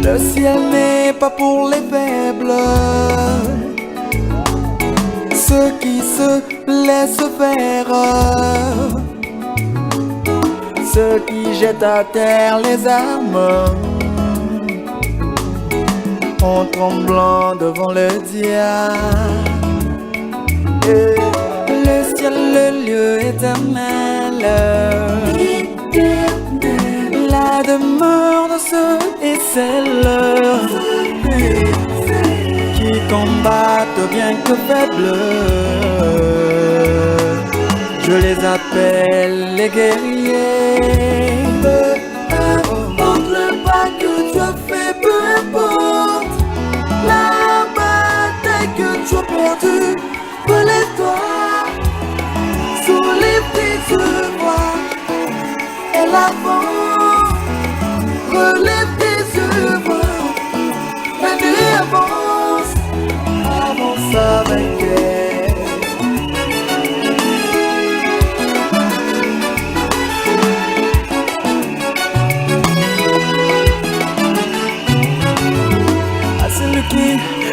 Le ciel n'est pas pour les faibles, ceux qui se laissent faire, ceux qui jettent à terre les armes en tremblant devant le diable. Et le ciel, le lieu éternel, la demeure de ceux et celles qui combattent bien que faibles. Je les appelle les guerriers. Peu importe le pas que tu as fait, peu importe la bataille que tu as perdue, relève-toi, soulève tes voix et l'avant, relève tes œuvres, la nuit avance, avance avec elle.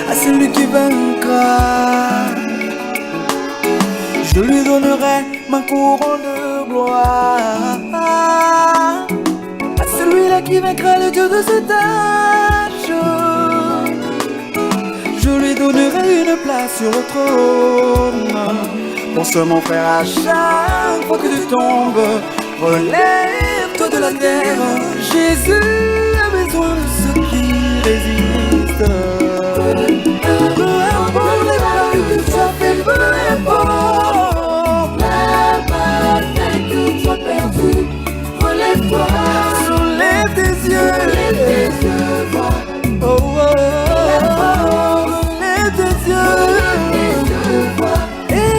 À celui qui vaincra, je lui donnerai ma couronne de gloire. À celui-là qui vaincra le Dieu de cet âge, je lui donnerai une place sur le trône. Pense mon frère, à chaque fois que tu tombes, relève-toi de la terre. Jésus a besoin de ceux qui résistent. Peu importe les pas que tu as fait, peu importe la bataille que tu as perdue, relève-toi, soulève tes yeux, vois. Oh, oh, oh, relève tes yeux, vois. Et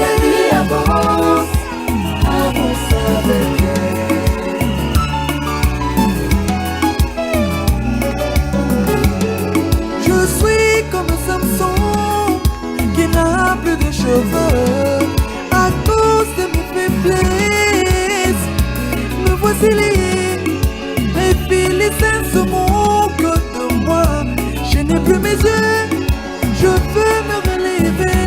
la vie avance, avance avec elle. Je suis comme Samson qui n'a plus de cheveux à cause de mes faiblesses. Me voici lié, les Philistins se moquent de moi. Je n'ai plus mes yeux, je veux me relever.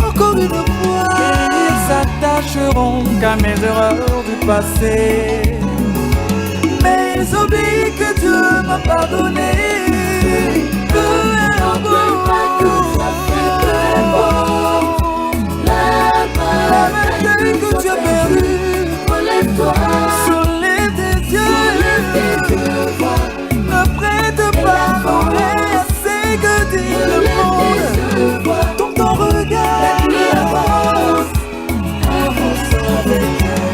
Encore une fois, ils s'attacheront qu'à mes erreurs du passé, mais ils oublient que Dieu m'a pardonné. Peu importe le pas que tu as fait, peu importe la bataille que tu as perdue, relève-toi, soulève tes yeux, ne prête pas l'oreille à ce que dit le monde. Tourne ton regard, avance, avance avec elle.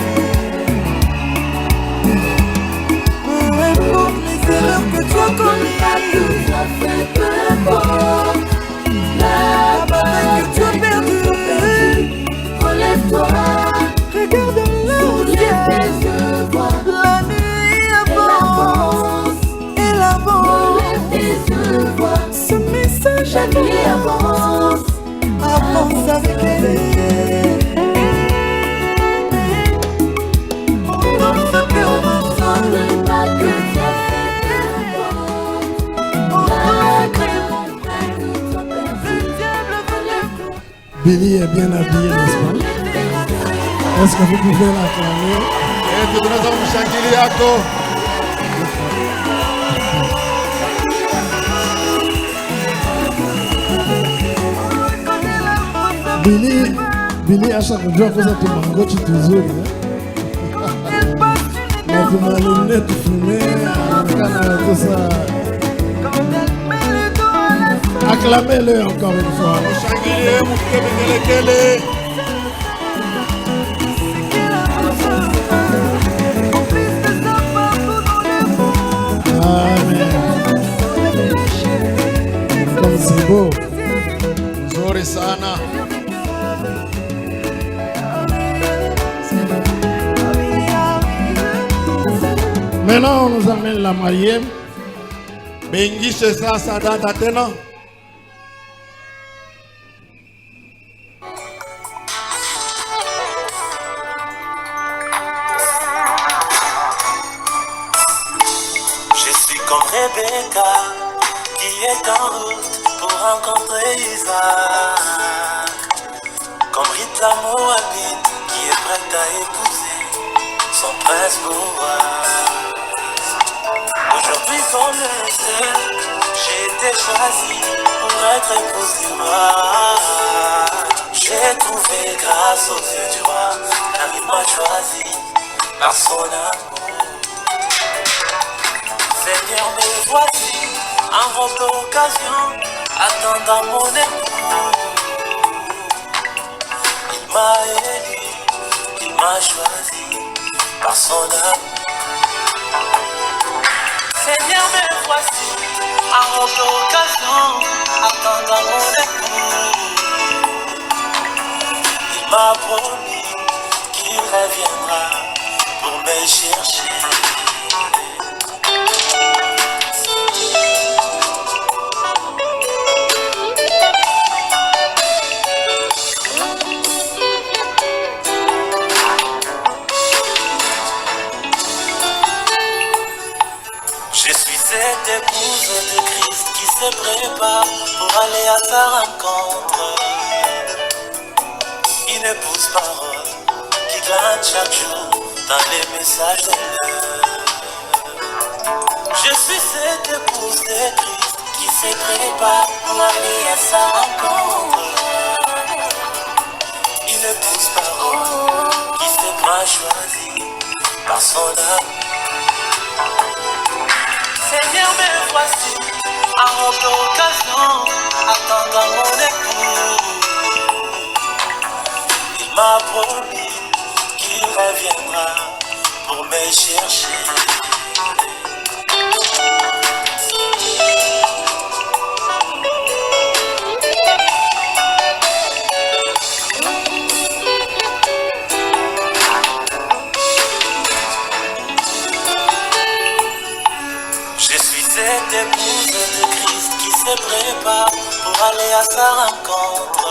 Peu importe les erreurs que tu as commises, peu importe la bataille que tu as perdue, relève-toi, regarde le ciel, la nuit avance, elle avance, ce message à nous avance, avance avec elle. On danse ensemble, pas que Billy est bien habillé, n'est-ce pas? Est-ce que vous pouvez l'acclamer? Billy, à chaque fois que vous êtes au mango, tu te zoules. Mais vous m'allumez, tu fumez, tout ça. Acclamez-le encore une fois. Amen. Comme c'est beau. Zuri sana. Maintenant, on nous amène la mariée. Bengi c'est ça date Athéna. Je suis comme Rebecca qui est en route pour rencontrer Isaac. Comme Ruth la Moabite qui est prête à épouser son prince Boaz. Aujourd'hui comme Esther, j'ai été choisi pour être épouse du roi. J'ai trouvé grâce aux yeux du roi, car il m'a choisi par son amour. Seigneur, me voici en robe d'occasion, attendant mon époux. Il m'a élu, il m'a choisi par son amour. Seigneur, me voici en robe d'occasion, attendant mon époux. Il m'a promis qu'il reviendra pour me chercher. Je suis cette épouse de Christ qui se prépare pour aller à sa rencontre. Une épouse parole qui glane chaque jour dans les messages de l'heure. Je suis cette épouse de Christ qui se prépare pour aller à sa rencontre. Une épouse parole qui se prend choisie par son amour. Seigneur, me voici en robe d'occasion, attendant mon époux. Il m'a promis qu'il reviendra pour me chercher. Cette épouse de Christ qui se prépare pour aller à sa rencontre.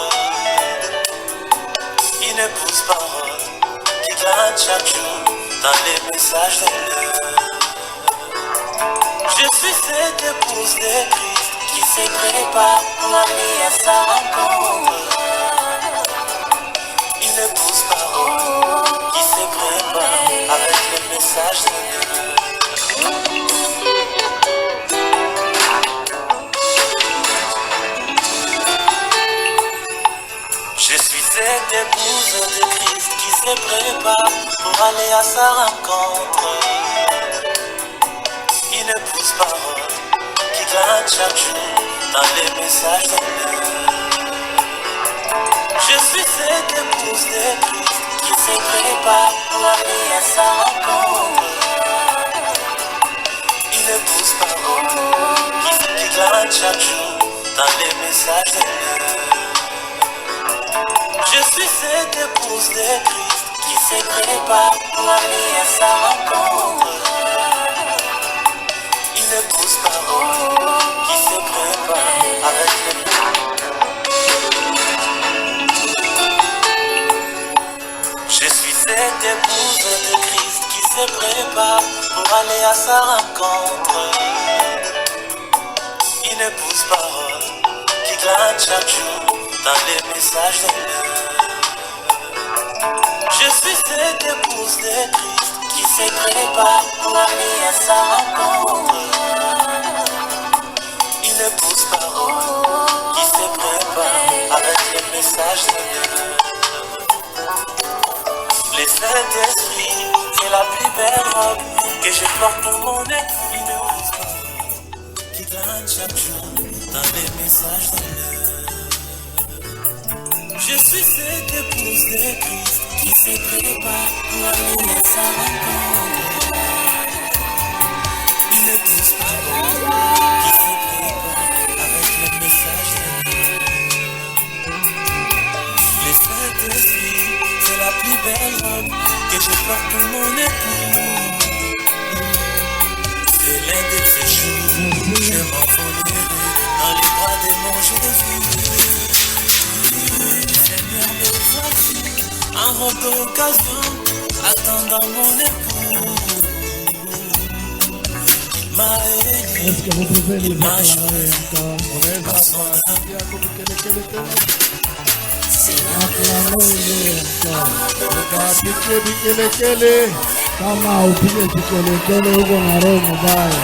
Une épouse parole qui glane chaque jour dans les messages de l'heure. Je suis cette épouse de Christ qui se prépare pour aller à sa rencontre. Une épouse parole qui se prépare avec le message de l'heure. Je suis cette épouse de Christ qui se prépare pour aller à sa rencontre. Une épouse parole qui glane chaque jour dans les messages de l'heure. Je suis cette épouse de Christ qui se prépare pour aller à sa rencontre. Une épouse parole qui glane chaque jour dans les messages de l'heure. Je suis cette épouse de Christ qui se prépare pour aller à sa rencontre. Une épouse parole qui se prépare avec le Je suis cette épouse de Christ qui se prépare pour aller à sa rencontre. Une épouse parole qui glane chaque jour dans les messages de l'heure. Je suis cette épouse de Christ qui se prépare pour aller à sa rencontre. Une épouse parole qui se prépare avec le message de l'heure. Le Saint-Esprit, c'est la plus belle robe que je porte pour mon épouse. Une épouse parole qui glane chaque jour dans les messages de l'heure. Je suis cette épouse de Christ qui se prépare pour aller à sa rencontre. Une épouse parole qui se prépare avec le message de Dieu. Le Saint-Esprit, c'est la plus belle robe que je porte pour mon époux. m'envolerai dans les bras de mon Jésus. Seigneur, me voici en robe d'occasion, attendant mon époux. Est-ce que vous pouvez les déclarer encore? Acclamez-les encore. Kama upige kikelekele huko na roho mbaya.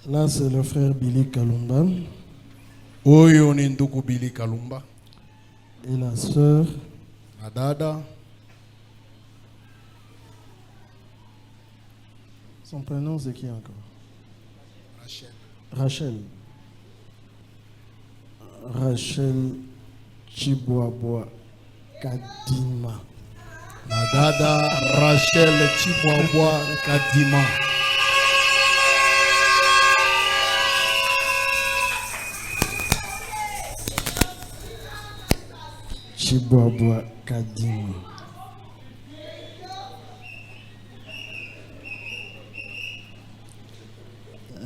Là, c'est le frère Billy Kalumba. Oyo ni ndugu Billy Kalumba. Et la sœur. Na dada. Son prénom, c'est qui encore? Rachel. Rachel. Rachel Chibwabwa Kadima. Na dada Rachel Chibwabwa Kadima. Chibwabwa Kadima.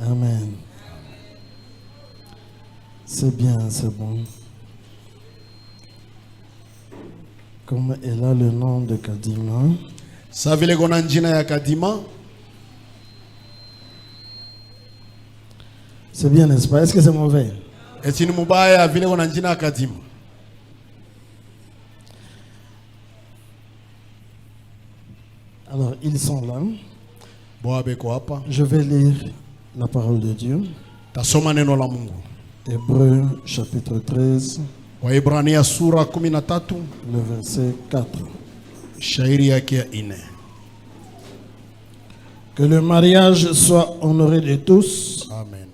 Amen. C'est bien, c'est bon. Comme elle a le nom de Kadima. Sa vile kona njina ya Kadima. C'est bien, n'est-ce pas? Est-ce que c'est mauvais? Eti ni mubaya vile kona njina ya Kadima. Alors, ils sont là. Je vais lire la parole de Dieu. Tasoma neno la Mungu. Hébreux chapitre 13. Waebrania sura 13. Le verset 4. Shairi yake ya 4. Que le mariage soit honoré de tous. Amen.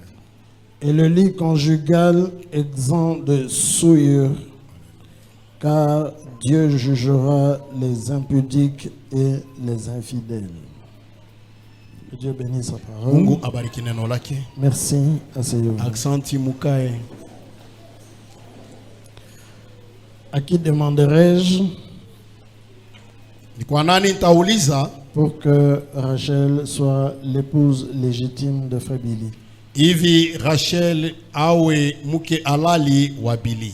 Et le lit conjugal exempt de souillure. Car Dieu jugera les impudiques et les infidèles. Que Dieu bénisse sa parole. Mungu abariki neno lake. Merci, asseyez-vous. Aksanti mukae. À qui demanderai-je? Ni kwa nani nitauliza pour que Rachel soit l'épouse légitime de Frère Billy? Hivi Rachel awe mke halali wa Billy.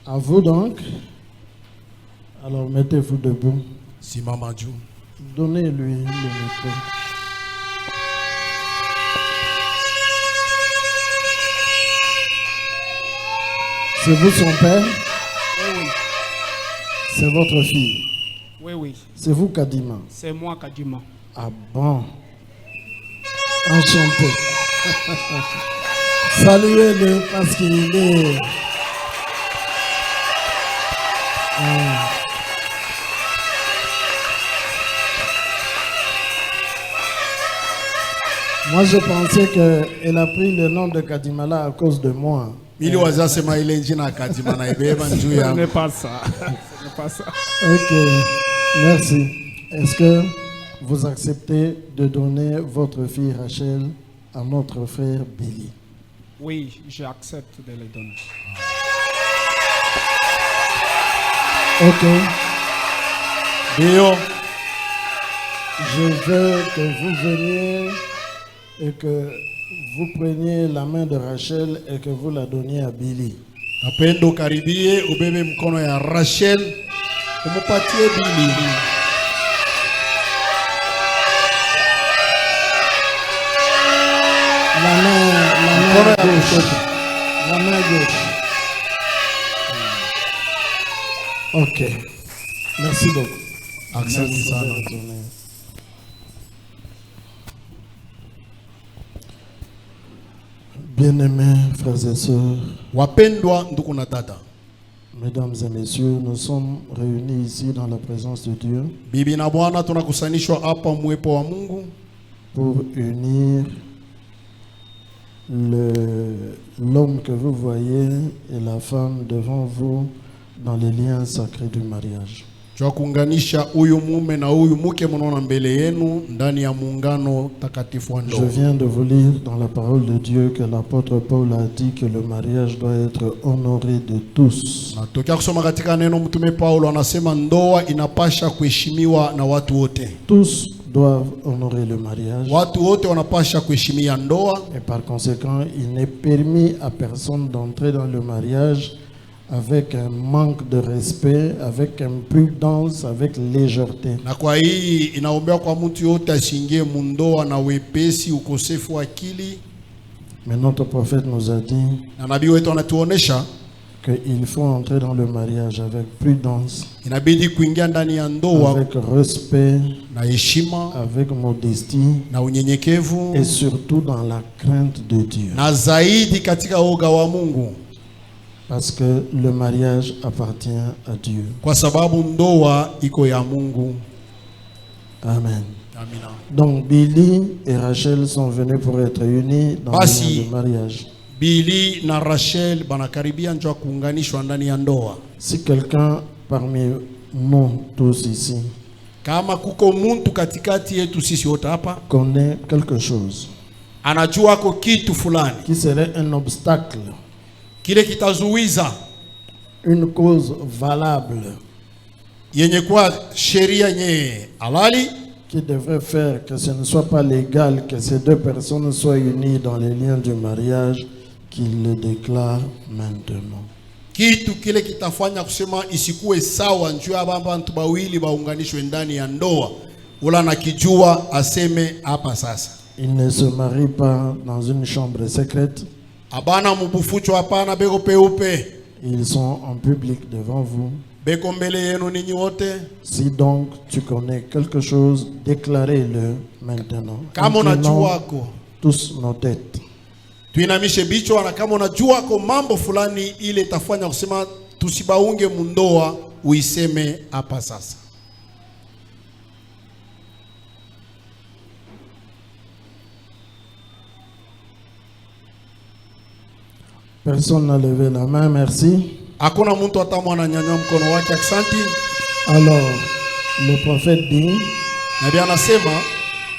À vous donc. Alors mettez-vous debout. Simama juu. Donnez-lui le micro. C'est vous son père? Oui, oui. C'est votre fille? Oui, oui. C'est vous Kadima? C'est moi Kadima. Ah bon? Enchanté. Saluez-le parce qu'il est... Moi, je pensais qu'elle a pris le nom de Kadimala à cause de moi. Ce n'est pas ça. Ce n'est pas ça. Ok, merci. Est-ce que vous acceptez de donner votre fille Rachel à notre frère Billy? Oui, j'accepte de le donner. Ok. Bio. Je veux que vous veniez et que vous preniez la main de Rachel et que vous la donniez à Billy. Napendo karibie ubebe mkono ya Rachel umupatie Billy. La main gauche. La main gauche. Ok. Merci beaucoup. Asante sana. Bien-aimés frères et sœurs, wapendwa ndugu na dada, mesdames et messieurs, nous sommes réunis ici dans la présence de Dieu bibi na bwana, tunakusanishwa hapa mwepo wa Mungu pour unir l'homme que vous voyez et la femme devant vous dans les liens sacrés du mariage. Jua kuunganisha huyu mume na huyu mke mnaona mbele yenu ndani ya muungano takatifu wa ndoa. Je viens de vous lire dans la parole de Dieu que l'apôtre Paul a dit que le mariage doit être honoré de tous. Na tokea kusoma katika neno mtume Paulo anasema ndoa inapasha kuheshimiwa na watu wote. Tous doivent honorer le mariage. Watu wote wanapasha kuheshimia ndoa. Et par conséquent, il n'est permis à personne d'entrer dans le mariage avec un manque de respect, avec imprudence, avec légèreté. Na kwa hii inaombea kwa mtu yote asiingie mundoa na wepesi, ukosefu wa akili. Mais notre prophète nous a dit Na nabii wetu anatuonesha qu'il faut entrer dans le mariage avec prudence, inabidi kuingia ndani ya ndoa avec respect, na heshima avec modestie na unyenyekevu et surtout dans la crainte de Dieu. na zaidi katika oga wa Mungu, Parce que le mariage appartient à Dieu. kwa sababu ndoa iko ya Mungu. Amen. Amina. Donc Billy et Rachel sont venus pour être unis dans Basi, le lien de mariage. Billy na Rachel banakaribia njoo kuunganishwa ndani ya ndoa. Si quelqu'un parmi nous tous ici Kama kuko muntu katikati yetu sisi wote hapa connaît quelque chose anajua ko kitu fulani qui serait un obstacle, kile kitazuiza une cause valable yenye kwa sheria nye halali qui devrait faire que ce ne soit pas légal que ces deux personnes soient unies dans les liens du mariage, qu'il le déclare maintenant. kitu kile kitafanya kusema isikuwe sawa njoo aba bantu bawili baunganishwe ndani ya ndoa, wala nakijua aseme hapa sasa. Ils ne se marient pas dans une chambre secrète. Abana mubufucho hapana, beko peupe, Ils sont en public devant vous. beko mbele yenu ninyi wote. Si donc tu connais quelque chose, déclarez-le maintenant. Kama Inclinons unajua ko tous nos têtes. tuinamishe bichwa, na kama unajua ko mambo fulani ile itafanya kusema tusibaunge mundoa, uiseme hapa sasa. Personne n'a levé la main, merci. Hakuna mtu hata mwana nyanyua mkono wake. Asante. Alors, le prophète dit Nabii anasema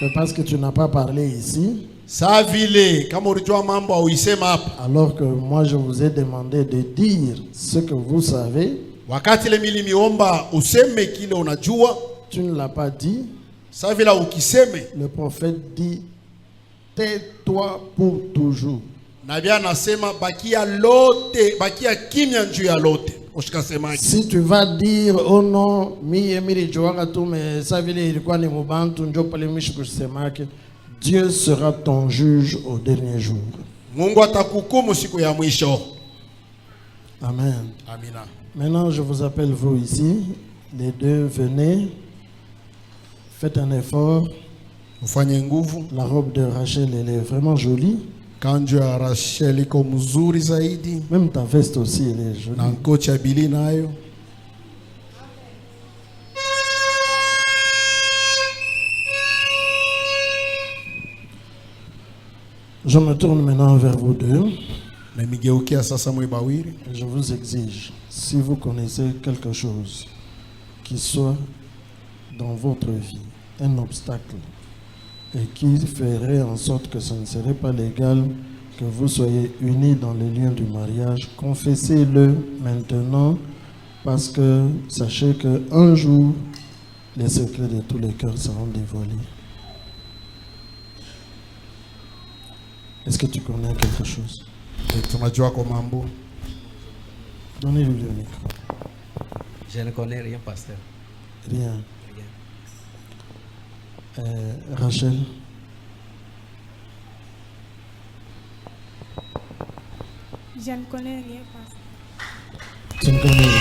que parce que tu n'as pas parlé ici, saa vile kama ulijua mambo uisema hapa, alors que moi je vous ai demandé de dire ce que vous savez, wakati ile mili miomba useme kile unajua, tu ne l'as pas dit. saa vile ukiseme. Le prophète dit, tais-toi pour toujours. Nabii anasema bakia lote, bakia kimya njuu ya lote, usikasema. Si tu vas dire oh non, mie miri joaga tu me sa vile ilikuwa ni mubantu njo pale mishi kusemake, Dieu sera ton juge au dernier jour. Mungu atakuhukumu siku ya mwisho. Amen. Amina. Maintenant, je vous appelle vous ici, les deux, venez, faites un effort. Ufanye nguvu. La robe de Rachel, elle est vraiment jolie. Kanjo ya Rachel iko mzuri zaidi, Même ta veste aussi, elle est jolie. na ngochi ya Billy nayo. Je me tourne maintenant vers vous deux. Na migeukia sasa mwe bawili. Et je vous exige, si vous connaissez quelque chose qui soit dans votre vie un obstacle et qui ferait en sorte que ce ne serait pas légal que vous soyez unis dans les liens du mariage, confessez-le maintenant, parce que sachez qu'un jour, les secrets de tous les cœurs seront dévoilés. Est-ce que tu connais quelque chose? Tunajua kwa mambo. Donnez-lui le micro. Je ne connais rien, pasteur. Rien. Rien. Rachel, Je ne connais rien, pasteur. tu ne connais rien.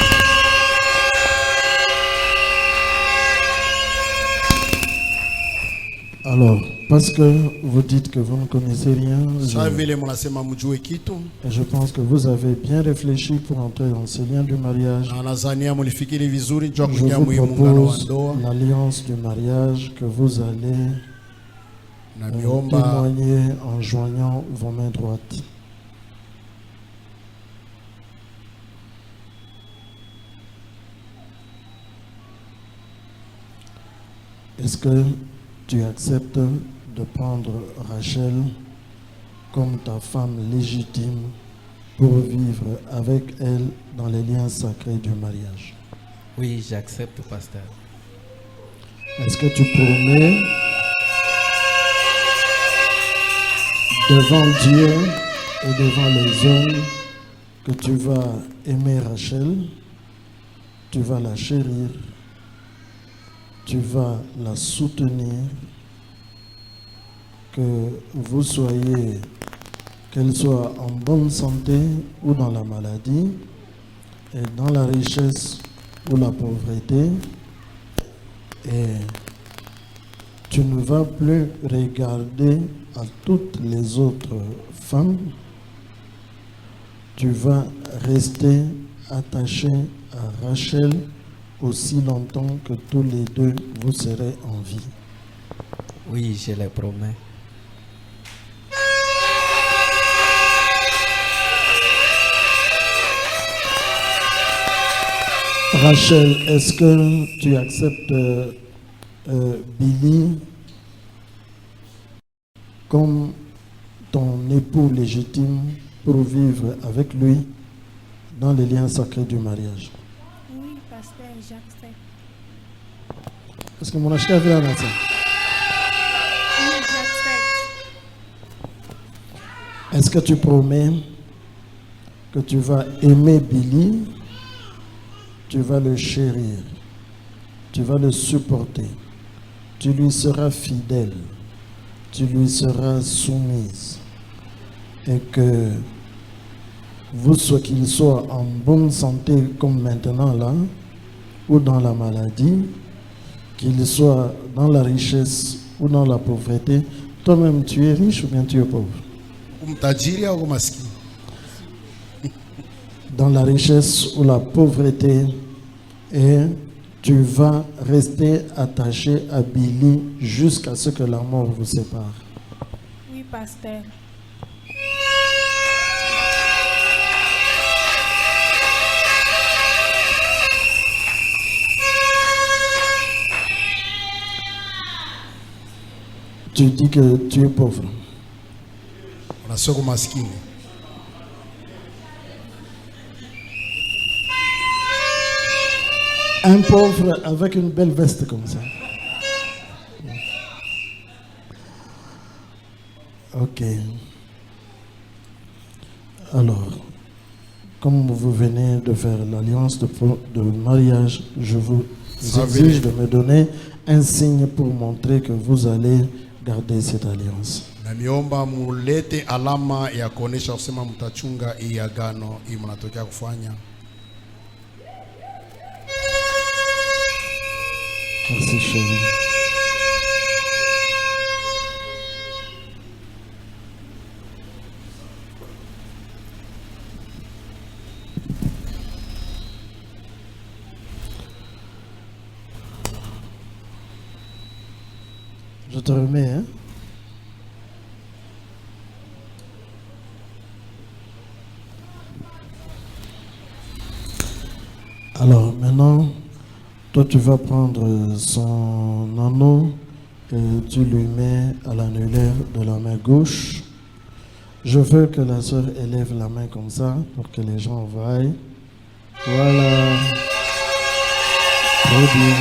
Alors, parce que vous dites que vous ne connaissez rien, Saa vile mnasema mjue kitu, et je pense que vous avez bien réfléchi pour entrer dans ce lien du mariage. na nadhania mlifikiri vizuri juu ya Je kuingia vous muungano wa propose ndoa, l'alliance du mariage que vous allez na miomba témoigner en joignant vos mains droites. est-ce que tu acceptes de prendre Rachel comme ta femme légitime pour vivre avec elle dans les liens sacrés du mariage? Oui, j'accepte, pasteur. Est-ce que tu promets devant Dieu et devant les hommes que tu vas aimer Rachel, tu vas la chérir, tu vas la soutenir, que vous soyez, qu'elle soit en bonne santé ou dans la maladie, et dans la richesse ou la pauvreté, et tu ne vas plus regarder à toutes les autres femmes, tu vas rester attaché à Rachel aussi longtemps que tous les deux vous serez en vie. Oui, je le promets. Rachel, est-ce que tu acceptes Billy comme ton époux légitime pour vivre avec lui dans les liens sacrés du mariage? Oui, pasteur, j'accepte. Est-ce que mon acheteur vient à ça? Oui, j'accepte. Est-ce que tu promets que tu vas aimer Billy, tu vas le chérir, tu vas le supporter, tu lui seras fidèle, tu lui seras soumise, et que qu'il soit en bonne santé comme maintenant là, ou dans la maladie, qu'il soit dans la richesse ou dans la pauvreté? Toi-même, tu es riche ou bien tu es pauvre? Dans la richesse ou la pauvreté, et tu vas rester attaché à Billy jusqu'à ce que la mort vous sépare. Oui, pasteur. Tu dis que tu es pauvre. Un pauvre avec une belle veste comme ça. Ok. Alors, comme vous venez de faire l'alliance de mariage, je vous exige de me donner un signe pour montrer que vous allez garder cette alliance. Namiomba mulete alama ya kuonesha kusema mtachunga hii agano hii mnatokea kufanya. Merci chérie. Je te remets, hein? Alors maintenant, toi tu vas prendre son anneau et tu lui mets à l'annulaire de la main gauche. Je veux que la sœur élève la main comme ça pour que les gens voient. Voilà. Très bien.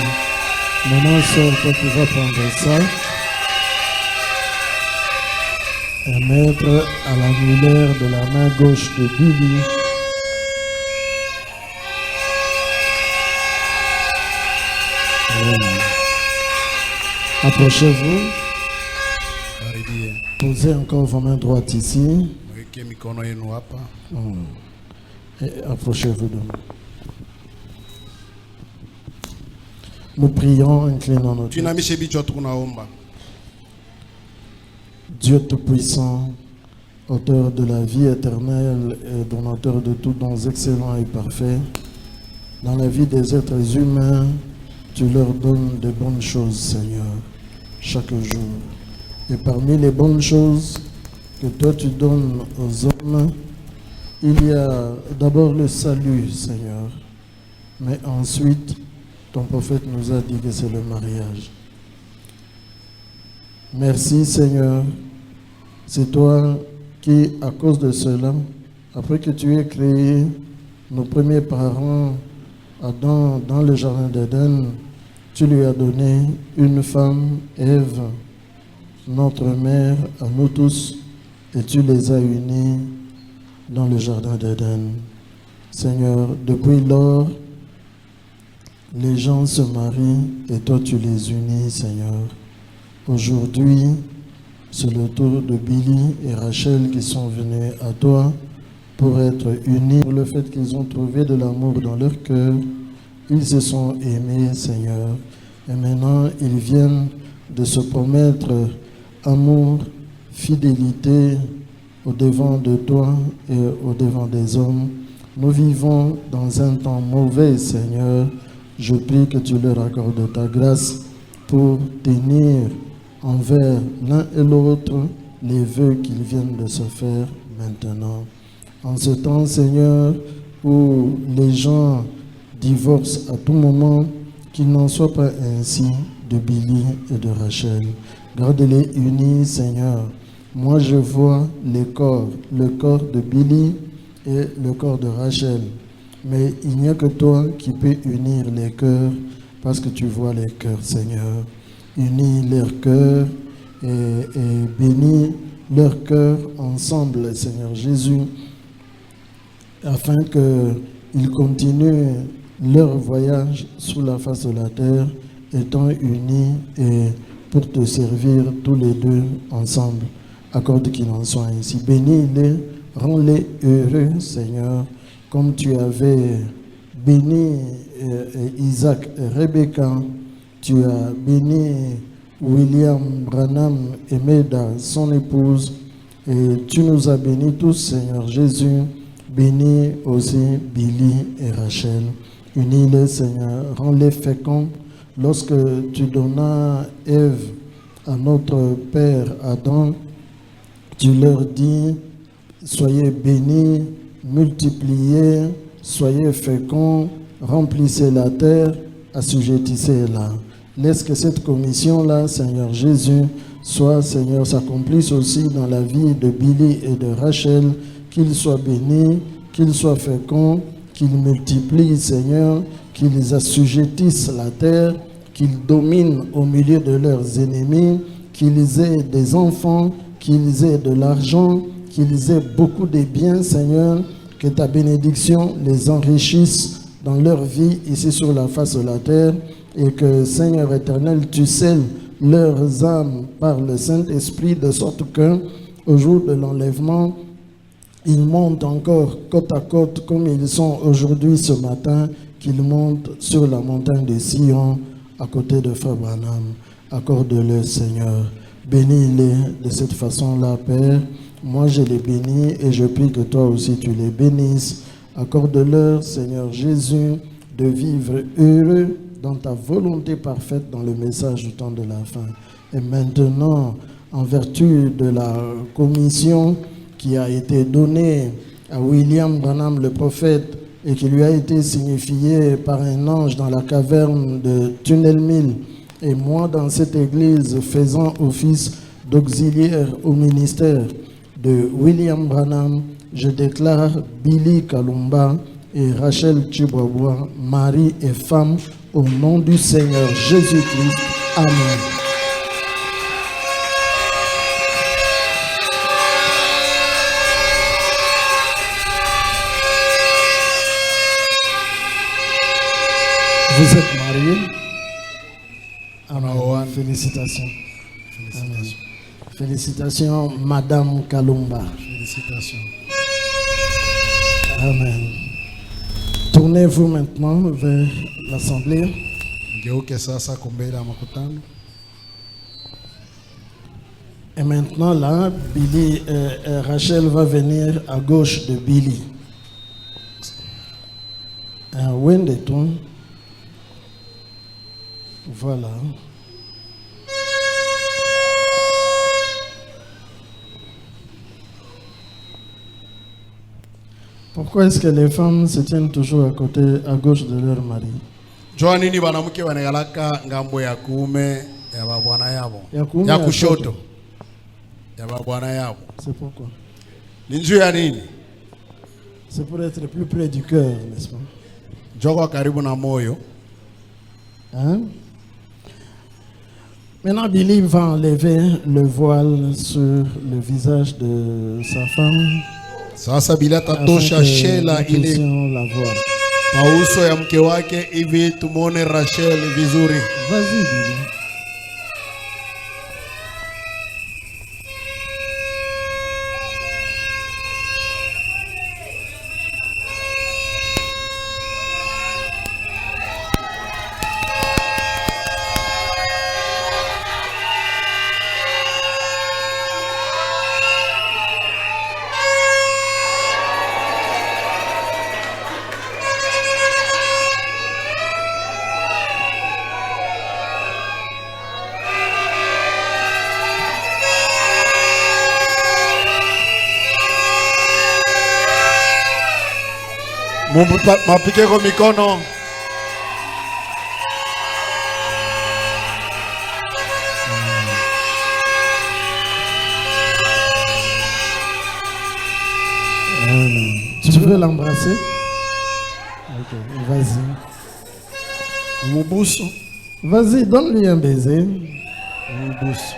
Maintenant, sœur, toi tu vas prendre ça et mettre à l'annulaire de la main gauche de Billy. Approchez-vous. Posez encore vos mains droites ici. Et approchez-vous de nous. Nous prions, inclinons nos têtes. Dieu Tout-Puissant, auteur de la vie éternelle et donateur de tous dons excellents et parfaits, dans la vie des êtres humains, tu leur donnes de bonnes choses, Seigneur, chaque jour. Et parmi les bonnes choses que toi tu donnes aux hommes, il y a d'abord le salut, Seigneur. Mais ensuite, ton prophète nous a dit que c'est le mariage. Merci Seigneur. C'est toi qui, à cause de cela, après que tu aies créé nos premiers parents, Adam, dans le jardin d'Éden, tu lui as donné une femme, Ève, notre mère, à nous tous, et tu les as unis dans le jardin d'Éden. Seigneur, depuis lors, les gens se marient et toi tu les unis, Seigneur. Aujourd'hui, c'est le tour de Billy et Rachel qui sont venus à toi pour être unis. Pour le fait qu'ils ont trouvé de l'amour dans leur cœur, ils se sont aimés, Seigneur. Et maintenant, ils viennent de se promettre amour, fidélité au devant de toi et au devant des hommes. Nous vivons dans un temps mauvais, Seigneur. Je prie que tu leur accordes ta grâce pour tenir envers l'un et l'autre les vœux qu'ils viennent de se faire maintenant. En ce temps, Seigneur, où les gens divorcent à tout moment, qu'il n'en soit pas ainsi de Billy et de Rachel. Garde-les unis, Seigneur. Moi, je vois les corps, le corps de Billy et le corps de Rachel. Mais il n'y a que toi qui peux unir les cœurs, parce que tu vois les cœurs, Seigneur. Unis leurs cœurs et bénis leurs cœurs ensemble, Seigneur Jésus, afin qu'ils continuent leur voyage sur la face de la terre, étant unis et pour te servir tous les deux ensemble. Accorde qu'il en soit ainsi. Bénis-les, rends-les heureux, Seigneur, comme tu avais béni Isaac et Rebecca. Tu as béni William Branham et Meda, son épouse, et tu nous as bénis tous, Seigneur Jésus. Bénis aussi Billy et Rachel. Unis-les, Seigneur, rends-les féconds. Lorsque tu donnas Ève à notre père Adam, tu leur dis, soyez bénis, multipliez, soyez féconds, remplissez la terre, assujettissez-la. Laisse que cette commission-là, Seigneur Jésus, soit, Seigneur, s'accomplisse aussi dans la vie de Billy et de Rachel, qu'ils soient bénis, qu'ils soient féconds, qu'ils multiplient, Seigneur, qu'ils assujettissent la terre, qu'ils dominent au milieu de leurs ennemis, qu'ils aient des enfants, qu'ils aient de l'argent, qu'ils aient beaucoup de biens, Seigneur, que ta bénédiction les enrichisse dans leur vie ici sur la face de la terre, et que, Seigneur éternel, tu scelles leurs âmes par le Saint-Esprit, de sorte que, au jour de l'enlèvement, ils montent encore côte à côte comme ils sont aujourd'hui ce matin, qu'ils montent sur la montagne de Sion à côté de Frère Branham. Accorde-le, Seigneur. Bénis-les de cette façon-là, Père. Moi, je les bénis et je prie que toi aussi tu les bénisses. Accorde-leur, Seigneur Jésus, de vivre heureux dans ta volonté parfaite dans le message du temps de la fin. Et maintenant, en vertu de la commission qui a été donnée à William Branham le prophète et qui lui a été signifiée par un ange dans la caverne de Tunnel Mill, et moi dans cette église faisant office d'auxiliaire au ministère de William Branham, je déclare Billy Kalumba et Rachel Chibwabwa, mari et femme, au nom du Seigneur Jésus-Christ. Amen. Vous êtes mariés? Amen. Félicitations. Félicitations. Félicitations, Madame Kalumba. Félicitations. Amen. Tournez-vous maintenant vers l'Assemblée. Et maintenant, là, Billy et Rachel va venir à gauche de Billy. Un Wendeton. Voilà. Pourquoi est-ce que les femmes se tiennent toujours à côté, à gauche de leur mari? Joanini banamuke wanagalaka ngambo ya kuume ya babwana yabo Ya kuume ya ya kushoto kushoto. ya babwana yabo. C'est pourquoi. Ni njuu ya nini? C'est pour être plus près du cœur, n'est-ce pas? Njoo karibu na moyo. Hein? Maintenant, Billy va enlever le voile sur le visage de sa femme. Sasa bila afin tatosha que Shela nous ile puissions la voir. pauso ya mke wake hivi tumone Rachel vizuri. Vas-y, Billy. Mapike kwa mikono. Tu veux l'embrasser? Ok, vas-y. Mubusu. Vas-y, donne-lui un baiser. Mubusu.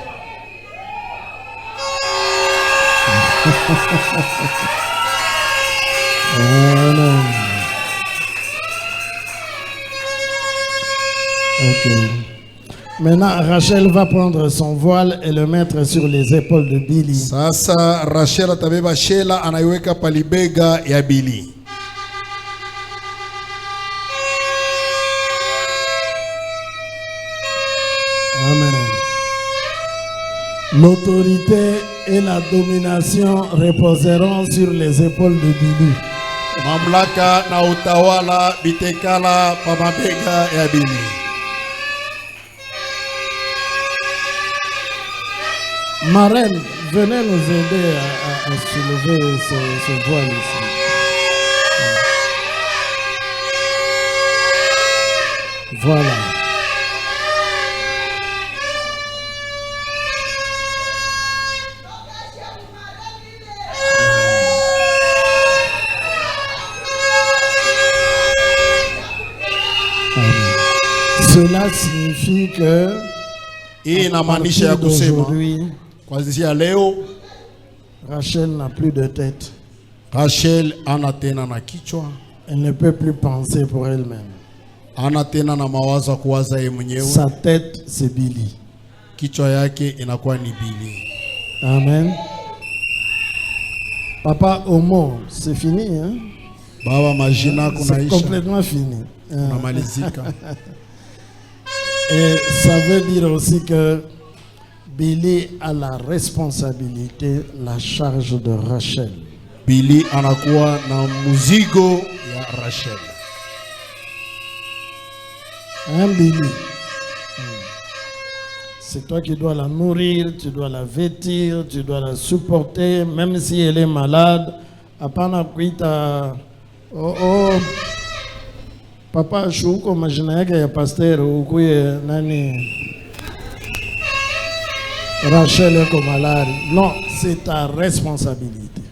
Voilà. Ok. Maintenant, Rachel va prendre son voile et le mettre sur les épaules de Billy. Sasa Rachel atabeba Shela anaiweka palibega ya Billy. Amen. L'autorité et la domination reposeront sur les épaules de Billy. Mamlaka na utawala bitekala pa mabega ya Billy. Marraine, venez nous aider à soulever ce voile ici. Voilà. Cela signifie que Hii à inamaanisha ya partir kusema d'aujourd'hui, kuanzia leo Rachel n'a plus de tête. Rachel ana tena na kichwa, Elle ne peut plus penser pour elle-même. ana tena na mawazo ya kuwaza yeye mwenyewe. Sa tête, c'est Billy. Kichwa yake inakuwa ni Billy. Amen. Papa Omo, c'est fini, hein? Baba majina C'est kunaisha complètement fini. kunamalizika. Et ça veut dire aussi que Billy a la responsabilité, la charge de Rachel. Billy anakuwa na muzigo ya Rachel. Hein, Billy? C'est toi qui dois la nourrir, tu dois la vêtir, tu dois la supporter, même si elle est malade. Apana kuita oh papa shuko majina yake ya pasteur ukuye nani Rachel yako malade. Non, c'est ta responsabilité.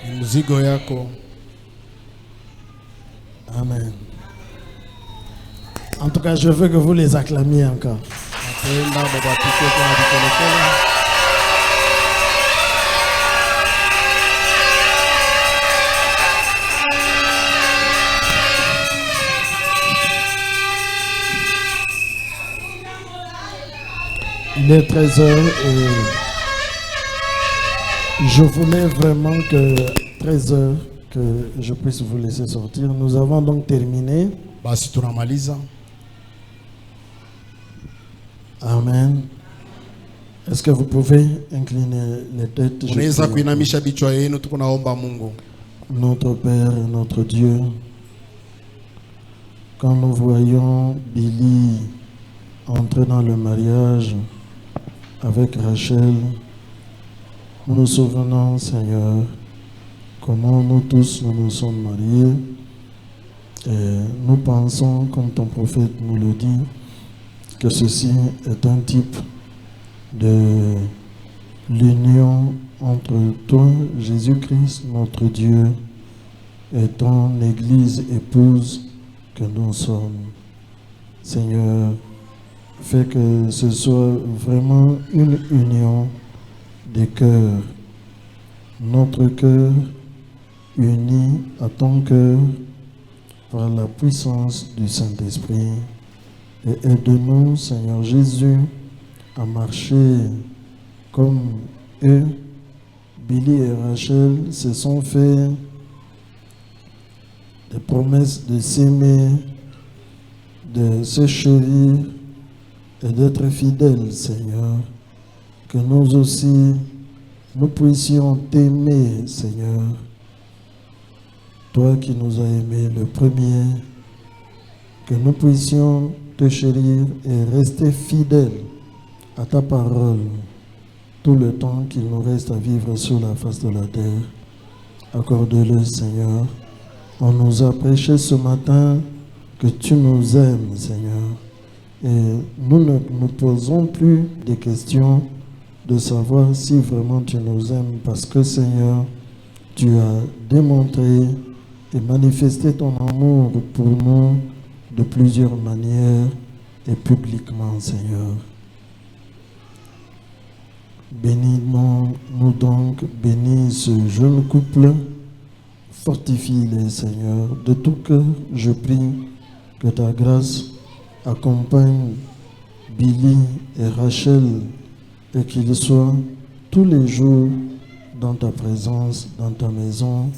Ni muzigo yako. Amen. En tout cas, je veux que vous les acclamiez encore. Napenda baba pike kwa vikolokolo. Il est 13h et je voulais vraiment que 13h que je puisse vous laisser sortir. Nous avons donc terminé. Basi tunamaliza. Amen. Est-ce que vous pouvez incliner les têtes? Je Unaweza prie. kuinamisha bichwa yenu, tuko naomba Mungu. Notre Père et notre Dieu, quand nous voyons Billy entrer dans le mariage avec Rachel, nous nous souvenons, Seigneur, comment nous tous nous sommes mariés. Et nous pensons, comme ton prophète nous le dit, que ceci est un type de l'union entre toi, Jésus-Christ, notre Dieu, et ton Église épouse que nous sommes. Seigneur, fais que ce soit vraiment une union des cœurs, notre cœur uni à ton cœur par la puissance du Saint-Esprit. Et aide-nous, Seigneur Jésus, à marcher comme eux. Billy et Rachel se sont fait des promesses de s'aimer, de se chérir et d'être fidèles, Seigneur. Que nous aussi, nous puissions t'aimer, Seigneur. Toi qui nous as aimés le premier, que nous puissions te chérir et rester fidèles à ta parole tout le temps qu'il nous reste à vivre sur la face de la terre. Accorde-le, Seigneur. On nous a prêché ce matin que tu nous aimes, Seigneur. Et nous ne nous posons plus des questions de savoir si vraiment tu nous aimes, parce que, Seigneur, tu as démontré et manifesté ton amour pour nous de plusieurs manières et publiquement, Seigneur. Bénis-nous donc, bénis ce jeune couple, fortifie-les, Seigneur. De tout cœur, je prie que ta grâce accompagne Billy et Rachel et qu'ils soient tous les jours dans ta présence, dans ta maison,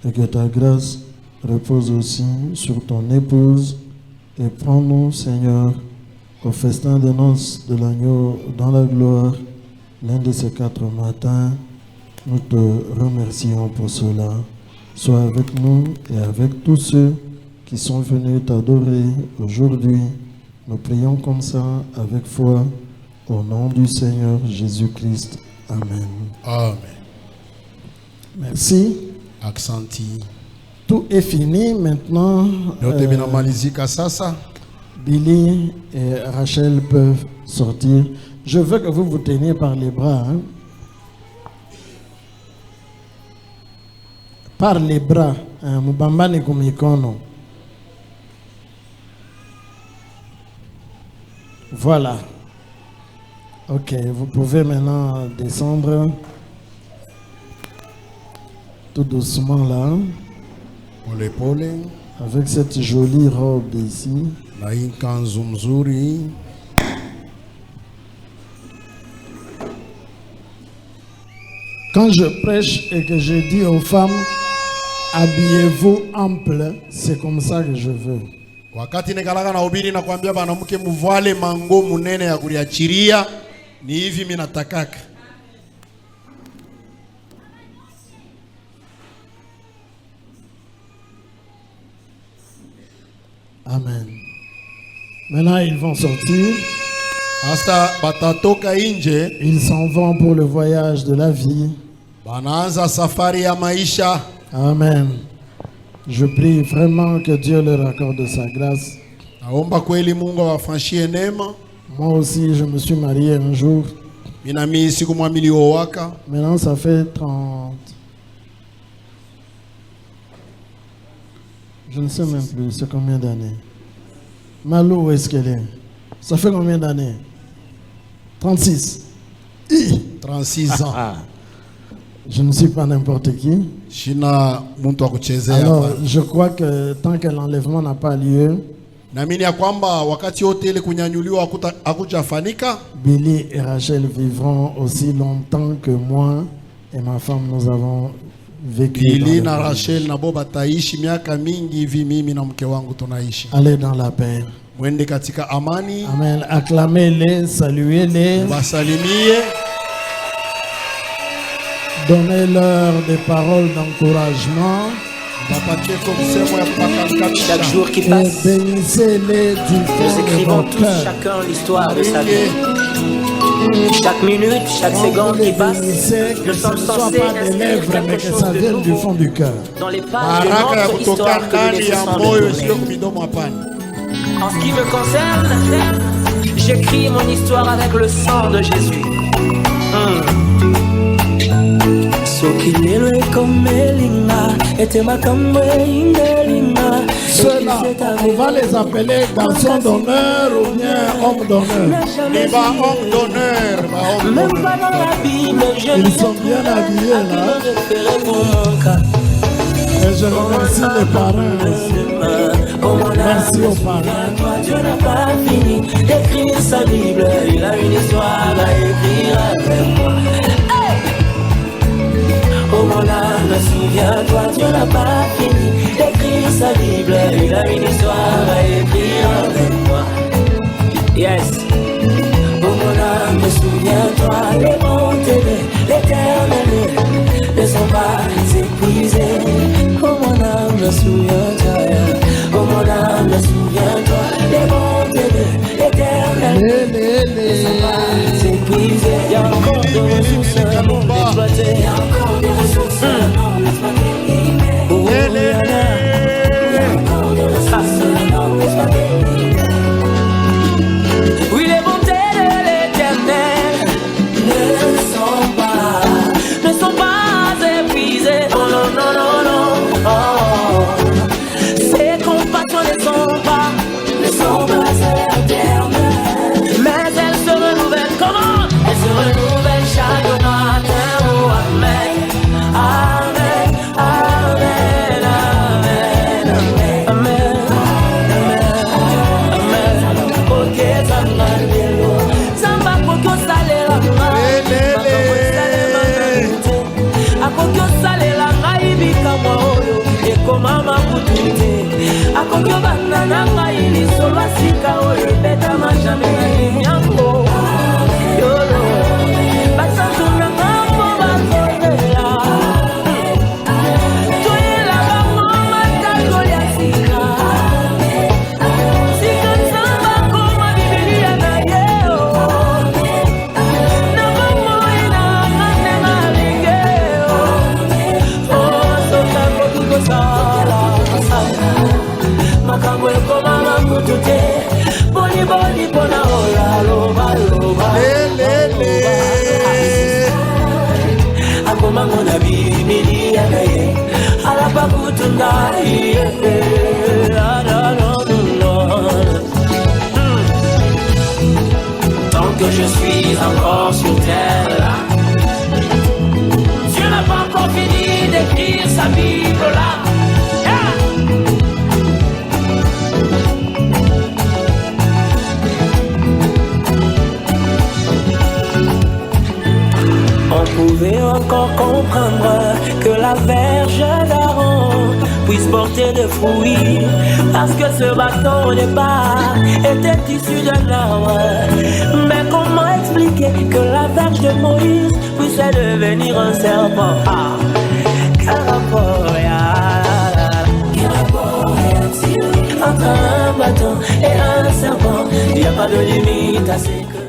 et que ta grâce repose aussi sur ton épouse. Et prends-nous, Seigneur, au festin des noces de l'agneau dans la gloire, l'un de ces 4 matins. Nous te remercions pour cela. Sois avec nous et avec tous ceux qui sont venus t'adorer aujourd'hui. Nous prions comme ça, avec foi, au nom du Seigneur Jésus-Christ. Amen. Amen. Merci. Accenti. Tout est fini maintenant. Billy et Rachel peuvent sortir. Je veux que vous vous teniez par les bras. Hein. Par les bras. Mubambane kumikono. Voilà. Ok, vous pouvez maintenant descendre. Tout doucement là. Pole pole. Avec cette jolie robe ici. Na inkanzu mzuri. Quand je prêche et que je dis aux femmes, habillez-vous ample, c'est comme ça que je veux. Wakati nikalaka na ubiri na kuambia banamuke muvale mango munene ya kuliachiria, ni hivi mimi natakaka. Amen. Maintenant, ils vont sortir. Hasta batatoka inje. Ils s'en vont pour le voyage de la vie. Banaanza safari ya maisha. Amen. Je prie vraiment que Dieu leur accorde sa grâce. Naomba kweli Mungu awafanyie neema. Moi aussi, je me suis marié un jour. Minami siku mwamili waka. Maintenant, ça fait 30. Je ne sais même plus, c'est combien d'années. Malou, où est-ce qu'elle est? Ça fait combien d'années? 36. 36 ans. Je ne suis pas n'importe qui. Alors, je crois que tant que l'enlèvement n'a pas lieu, Billy et Rachel vivront aussi longtemps que moi et ma femme, nous avons vécu. Allez dans la paix. Amen. Acclamez-les, saluez-les. Donnez-leur des paroles d'encouragement. Chaque jour qui passe, bénissez-les du fond nous écrivons de tous chacun l'histoire de sa vie. Chaque minute, chaque seconde qui passe, nous sommes censés inscrire quelque chose de nouveau dans les pages de notre histoire que nous laissons sans détourner. En ce qui me concerne, j'ai j'écris mon histoire avec le sang de Jésus. Ceux-là, on va les appeler garçons d'honneur ou bien hommes d'honneur. Les hommes d'honneur. Même pas dans la Bible, je Ils sont bien habillés là. Et je remercie les parents. Merci aux parents. Dieu n'a pas fini d'écrire sa Bible. Il a une histoire à écrire avec moi. Oh mon âme, souviens-toi, Dieu n'a pas fini d'écrire sa Bible. Il a une histoire à écrire avec moi. Yes. Oh mon âme, souviens-toi, les bontés de l'Éternel ne sont pas épuisées. Oh mon âme, souviens-toi. Oh mon âme, souviens-toi, les bontés de l'Éternel ne sont pas épuisées. Il y a encore des ressources à non exploiter. Il y a encore des ressources à non exploiter. Oh, il y a encore des ressources à non exploiter. Oui, les bontés de l'Éternel ne sont pas épuisées. Oh non, non, non, non. Oh. Ses compassions ne sont pas éternelles. Mais elles se renouvellent. Comment? Elles se renouvellent chaque matin. Oh, amen. Amen. Amen. Amen. Amen. Amen. Amen. Ok, Zangalelo. Zamba kokyo salela nga. Akokyo salela nga ibika mwa oyo. Ekoma makutute. Akokyo banana nga ili solo sika oyo. Beta majame na nyambo. Yolo. Basantu na ngambo batotela. Toyela bango matako ya sika. Sika nzamba koma bibilia na yeo. Na bango ina ngane ngalingeo. Oh, soka kotuko sala. Makambo ekoma makutute. Boni boni bona ola loba loba. Akoma mona bibilia na ye. Alapa kutunda ye. Tant que je suis encore sur terre, Dieu n'a pas encore fini d'écrire sa Bible là. On pouvait encore comprendre que la verge d'Aaron puisse porter des fruits, parce que ce bâton au départ était issu d'un arbre. Mais comment expliquer que la verge de Moïse puisse devenir un serpent? Ah, quel rapport y a entre un bâton et un serpent? Il n'y a pas de limite à ce que